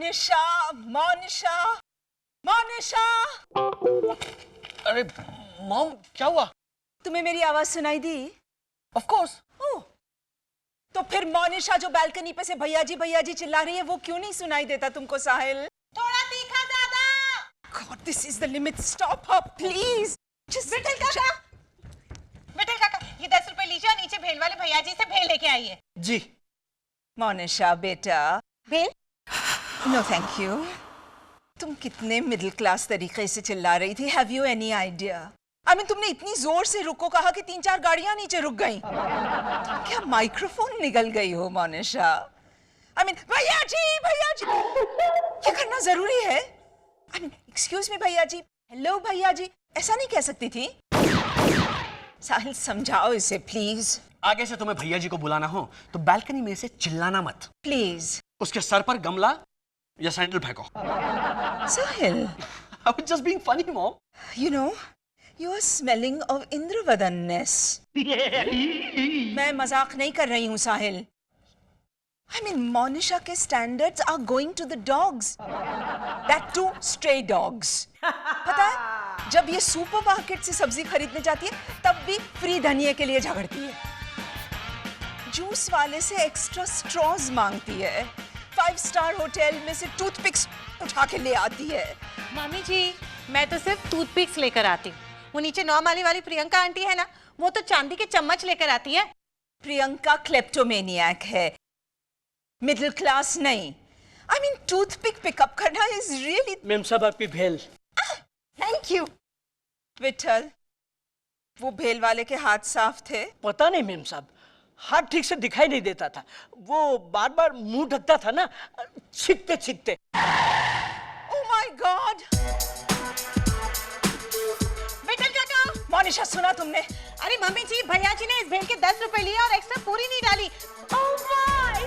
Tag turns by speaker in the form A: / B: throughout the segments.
A: मोनिशा, मोनिशा, मोनिशा।
B: अरे मॉम, क्या हुआ?
A: तुम्हें मेरी आवाज सुनाई दी?
B: Of course.
A: ओह, तो फिर मोनिशा जो बालकनी पे से भैया जी चिल्ला रही है वो क्यों नहीं सुनाई देता तुमको साहिल?
C: थोड़ा तीखा ज्यादा।
A: God, this is the limit. Stop her, please. Just
C: Vitthal काका, ये 10 रुपए लीजिए और नीचे भेल वाले भैया जी से भेल लेके आइए।
B: जी।
A: मोनिशा बेटा।
C: भेल?
A: No, thank you. तुम कितने मिडिल क्लास तरीके से चिल्ला रही थी? Have you any idea? तुमने इतनी जोर से रुको कहा कि 3-4 गाड़ियां नीचे रुक गईं। क्या माइक्रोफोन निगल गई हो मोनिशा? भैया जी ये करना जरूरी है? एक्सक्यूज मी भैया जी, हेलो भैया जी, ऐसा नहीं कह सकती थी। साहिल समझाओ इसे प्लीज।
B: आगे से तुम्हें भैया जी को बुलाना हो तो बालकनी में से चिल्लाना मत।
A: प्लीज।
B: उसके सर पर गमला या सैंडल फेंको।
A: साहिल,
B: I was just being funny, mom.
A: You know, you are smelling of इंद्रवदननेस। मैं मजाक नहीं कर रही हूँ साहिल। मोनिशा के standards are going to the dogs. That too, stray dogs. पता है, जब ये सुपरमार्केट से सब्जी खरीदने जाती है तब भी फ्री धनिये के लिए झगड़ती है। जूस वाले से एक्स्ट्रा स्ट्रॉज मांगती है। 5 स्टार होटल में से टूथपिक्स उठा के ले आती है।
C: मामी जी, मैं तो सिर्फ टूथपिक्स लेकर आती हूँ। वो नीचे 9 माली वाली प्रियंका आंटी है ना, वो तो चांदी के चम्मच लेकर आती है।
A: प्रियंका क्लेप्टोमेनियक है, मिडिल क्लास नहीं। टूथपिक पिकअप करना इज रियली।
D: मैम साहब आपकी भेल।
A: Thank you. विठल, वो भेल वाले के हाथ साफ थे?
D: पता नहीं मैम साहब, हाथ ठीक से दिखाई नहीं देता था, वो बार बार मुंह ढकता था ना, छिकते।
A: Oh my god.
C: विठल काका।
A: मोनिशा, सुना तुमने?
C: अरे मम्मी जी, भैया जी ने इस भेल के 10 रुपए लिए और एक्स्ट्रा पूरी नहीं डाली।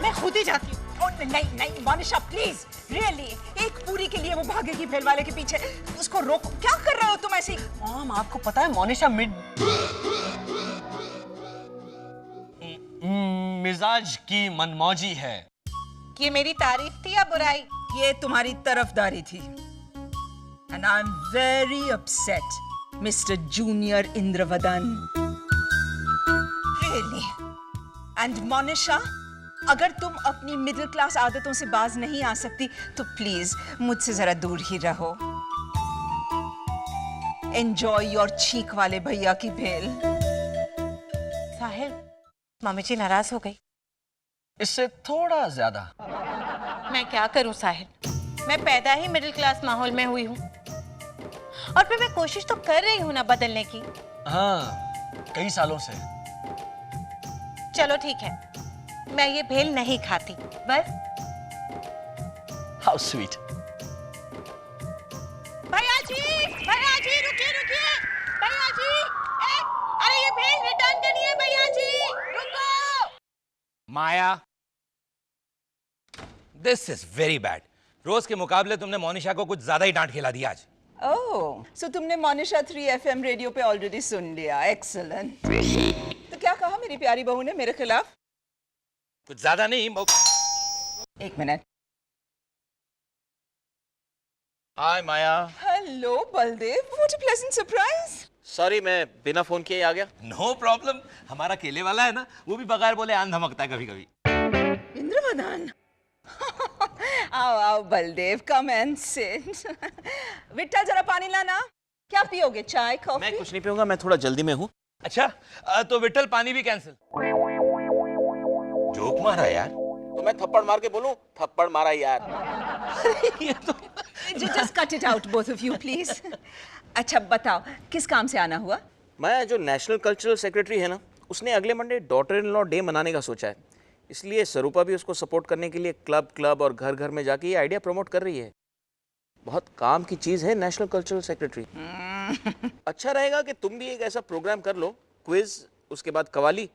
C: मैं खुद ही जाती हूँ।
A: नहीं मोनिशा प्लीज, रियली, एक पूरी के लिए वो भागेगी भेल वाले के पीछे, उसको रोको। क्या कर रहे हो तुम ऐसे?
B: मॉम, आपको पता है मोनिशा मिजाज की मनमौजी है।
C: ये मेरी तारीफ थी या बुराई?
A: ये तुम्हारी तरफदारी थी। And I'm very upset, Mr. Junior Indravadan. Really? And Monisha, अगर तुम अपनी मिडिल क्लास आदतों से बाज नहीं आ सकती तो प्लीज मुझसे जरा दूर ही रहो। एंजॉय योर चीक वाले भैया की भेल।
C: साहिल, मम्मी जी नाराज हो गई।
B: इससे थोड़ा ज्यादा।
C: मैं क्या करूं साहिल, मैं पैदा ही मिडिल क्लास माहौल में हुई हूँ और फिर मैं कोशिश तो कर रही हूँ ना बदलने की।
B: हाँ, कई सालों से।
C: चलो ठीक है, मैं ये भेल नहीं खाती बस।
B: How sweet.
C: भैया जी रुकिए। भैया जी, अरे ये भेल रिटर्न करनी है। भैया जी रुको।
E: माया, दिस इज वेरी बैड। रोज के मुकाबले तुमने मोनिशा को कुछ ज्यादा ही डांट खिला दिया आज।
A: ओह, सो तुमने मोनिशा 3 FM रेडियो पे ऑलरेडी सुन लिया। एक्सीलेंट। तो क्या कहा मेरी प्यारी बहू ने मेरे खिलाफ?
E: कुछ ज्यादा नहीं।
A: एक minute.
F: Hi Maya.
A: Hello Baldev, what a pleasant surprise.
F: Sorry, मैं बिना फोन किए आ गया।
E: नो प्रॉब्लम, हमारा केले वाला है ना, वो भी बगैर बोले आन धमकता है कभी कभी।
A: इंद्रवदन। आओ Baldev, come and sit. Vitthal, जरा पानी लाना। क्या पियोगे, चाय कॉफी?
F: मैं कुछ नहीं पीऊंगा, मैं थोड़ा जल्दी में हूँ।
E: अच्छा, तो विट्ठल पानी भी कैंसिल। जोक मारा यार।
F: तो मैं थप्पड़ मार के बोलूं, थप्पड़ मारा यार।
E: ये तो
A: Just cut it out, both of you, please. अच्छा बताओ, किस काम से आना हुआ?
F: मैं जो नेशनल कल्चरल सेक्रेटरी है ना, उसने अगले Monday daughter in law day मनाने का सोचा है, इसलिए स्वरूपा भी उसको सपोर्ट करने के लिए क्लब और घर घर में जाके ये आइडिया प्रमोट कर रही है। बहुत काम की चीज है नेशनल कल्चरल सेक्रेटरी। अच्छा रहेगा कि तुम भी एक ऐसा प्रोग्राम कर लो, क्विज, उसके बाद कवाली,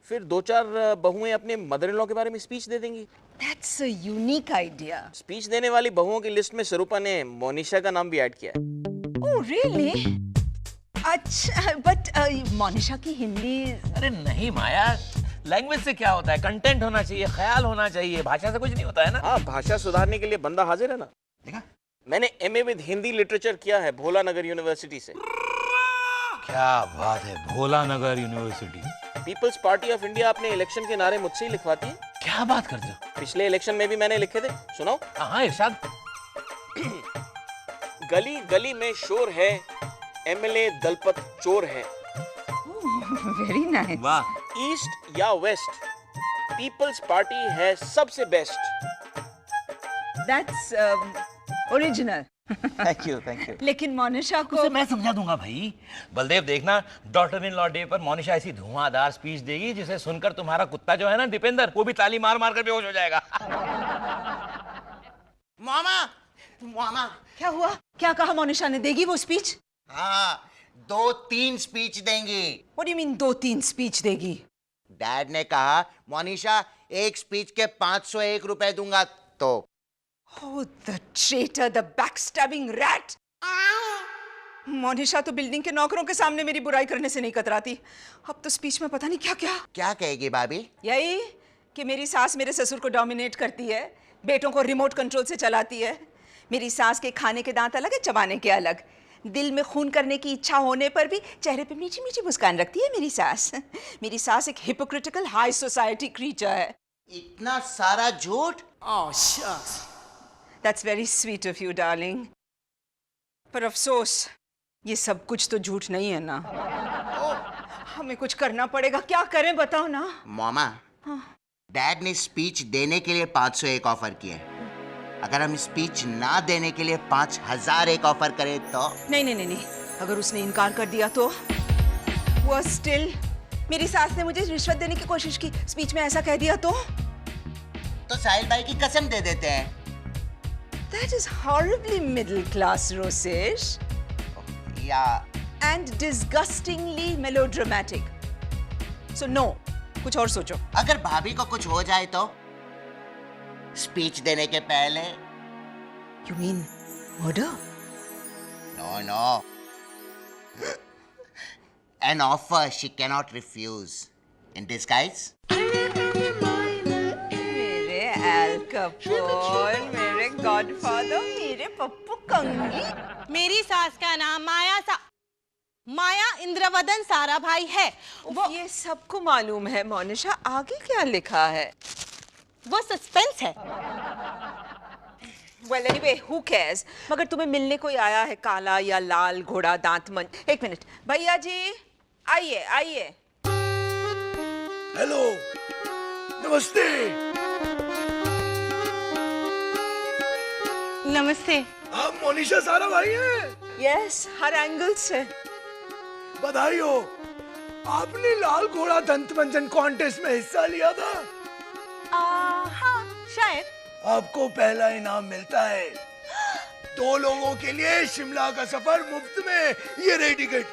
F: फिर 2-4 बहुएं अपने मदर इन लॉ के बारे में स्पीच दे देंगी।
A: That's a unique idea.
F: Speech देने वाली बहुओं की लिस्ट में स्वरूपा ने मोनिशा का नाम भी ऐड किया है।
A: Oh, really? अच्छा, but मोनिशा की हिंदी।
E: अरे नहीं माया, लैंग्वेज से क्या होता है? कंटेंट होना चाहिए, ख्याल होना चाहिए, भाषा से कुछ नहीं होता है ना।
F: हाँ, भाषा सुधारने के लिए बंदा हाजिर है ना।
B: देखा?
F: मैंने एमए विद हिंदी लिटरेचर किया है भोला नगर यूनिवर्सिटी से।
E: क्या बात है, Bhola Nagar university.
F: People's party of India अपने इलेक्शन के नारे मुझसे ही लिखवाती है।
E: क्या बात करते हो?
F: पिछले इलेक्शन में भी मैंने लिखे थे, सुनाओ।
E: हाँ इरशाद।
F: गली गली में शोर है, एमएलए दलपत चोर है।
A: Very nice.
E: वाह।
F: ईस्ट या वेस्ट, पीपल्स पार्टी है सबसे best.
A: That's original.
B: Thank you, thank you.
A: लेकिन मोनिशा को
E: उसे मैं समझा दूंगा भाई। बलदेव देखना, डॉटर इन लॉ डे पर मोनिशा ऐसी धुआंधार स्पीच देगी जिसे सुनकर तुम्हारा कुत्ता जो है ना दीपेंद्र, वो भी ताली मार मार कर बेहोश हो जाएगा।
G: मामा, मामा।
A: क्या हुआ? क्या कहा मोनिशा ने? देगी वो स्पीच?
G: हाँ, 2-3 स्पीच देंगी।
A: What do you mean 2-3 speech देगी?
G: डैड ने कहा मोनिशा एक स्पीच के 501 रुपए दूंगा तो।
A: Oh, the traitor, the backstabbing rat! Monisha तो बिल्डिंग के नौकरों के सामने मेरी बुराई करने से नहीं कतराती। अब तो स्पीच में पता नहीं क्या क्या।
G: क्या कहेगी भाभी?
A: यही कि मेरी सास मेरे ससुर को डोमिनेट करती है, बेटों को रिमोट कंट्रोल से चलाती है। मेरी सास के खाने के दांत अलग है, चबाने के अलग। दिल में खून करने की इच्छा होने पर भी चेहरे पे मीठी मीठी मुस्कान रखती है मेरी सास। मेरी सास एक हिपोक्रिटिकल हाई सोसाइटी क्रीचर है।
G: इतना सारा झूठ?
A: Oh, shucks. That's very sweet of you, darling. पर अफसोस, ये सब कुछ तो झूठ नहीं है ना। हमें कुछ करना पड़ेगा। क्या करें बताओ ना।
G: मामा, डैड ने स्पीच देने के लिए 501 ऑफर किए। अगर हम स्पीच ना देने के लिए 5000 एक ऑफर करें तो?
A: नहीं नहीं नहीं नहीं, अगर उसने इनकार कर दिया तो? वो स्टिल, मेरी सास ने मुझे रिश्वत देने की कोशिश की, स्पीच में ऐसा कह दिया तो?
G: तो साहिल भाई की कसम दे देते हैं।
A: That is horribly middle class, Rosesh.
G: या
A: And disgustingly melodramatic. So no, कुछ और सोचो।
G: अगर भाभी को कुछ हो जाए तो? स्पीच देने के पहले?
A: You mean murder?
G: No, no. An offer she cannot refuse. In disguise?
A: मेरे एल कपूर, मेरे गॉडफादर, मेरे पप्पू कंगी।
C: मेरी सास का नाम माया इंद्रवदन साराभाई है।
A: वो ये सबको मालूम है मोनिशा, आगे क्या लिखा है?
C: वो सस्पेंस है।
A: Well anyway, who cares? मगर तुम्हें मिलने कोई आया है, काला या लाल घोड़ा दांत मंज। एक मिनट, भैया जी आइए आइए।
H: हेलो, नमस्ते।
C: नमस्ते।
H: आप मोनिशा साराभाई हैं?
A: यस, हर एंगल से।
H: बधाई हो, आपने लाल घोड़ा दंत मंजन कॉन्टेस्ट में हिस्सा लिया था।
C: हाँ, शायद।
H: आपको पहला इनाम मिलता है। 2 लोगों के लिए शिमला का सफर मुफ्त में। ये रही टिकट।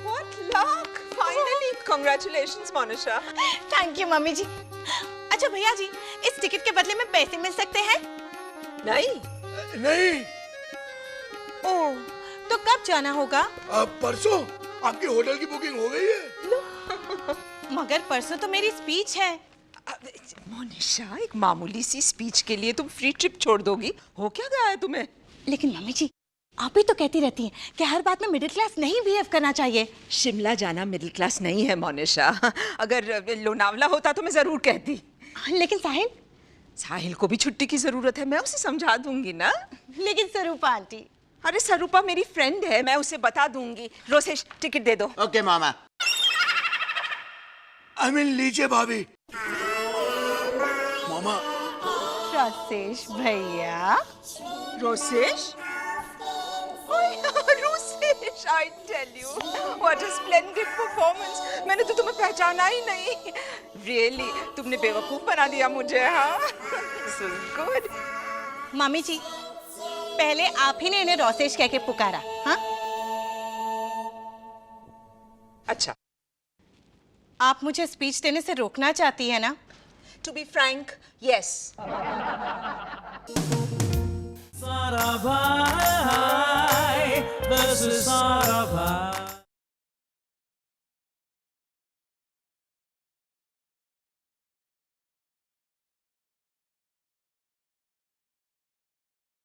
A: What luck! Finally, congratulations, Monisha.
C: Thank you mummy ji. अच्छा भैया जी, इस टिकट के बदले में पैसे मिल सकते हैं?
H: नहीं।
C: ओह, तो कब जाना होगा?
H: अब परसों आपके होटल की बुकिंग हो गई है।
C: मगर परसों तो मेरी स्पीच है।
A: मोनिशा, एक मामूली सी स्पीच के लिए तुम फ्री ट्रिप छोड़ दोगी? हो क्या गया है तुम्हें?
C: लेकिन मम्मी जी, आप ही तो कहती रहती हैं कि हर बात में मिडिल क्लास नहीं बिहेव करना चाहिए।
A: शिमला जाना मिडिल क्लास नहीं है मोनिशा। अगर लोनावला होता तो मैं जरूर कहती।
C: लेकिन
A: साहिल को भी छुट्टी की जरूरत है, मैं उसे समझा दूंगी ना।
C: लेकिन स्वरूपा आंटी।
A: अरे स्वरूपा मेरी फ्रेंड है, मैं उसे बता दूंगी। रोसेश, टिकट दे दो।
G: ओके मामा।
H: अमिन लीजिए भाभी। मामा।
C: रोसेश भैया।
A: Rosesh? Rosesh, I tell you, what a splendid performance. मैंने तो तुम्हें पहचाना ही नहीं। Really, तुमने बेवकूफ बना दिया मुझे। हाँ, this was good.
C: मम्मी जी, पहले आप ही ने इन्हें रोसेश कह के पुकारा। हाँ?
A: अच्छा,
C: आप मुझे स्पीच देने से रोकना चाहती है ना?
A: To be frank, yes.
I: Sarabhai, this is Sarabhai.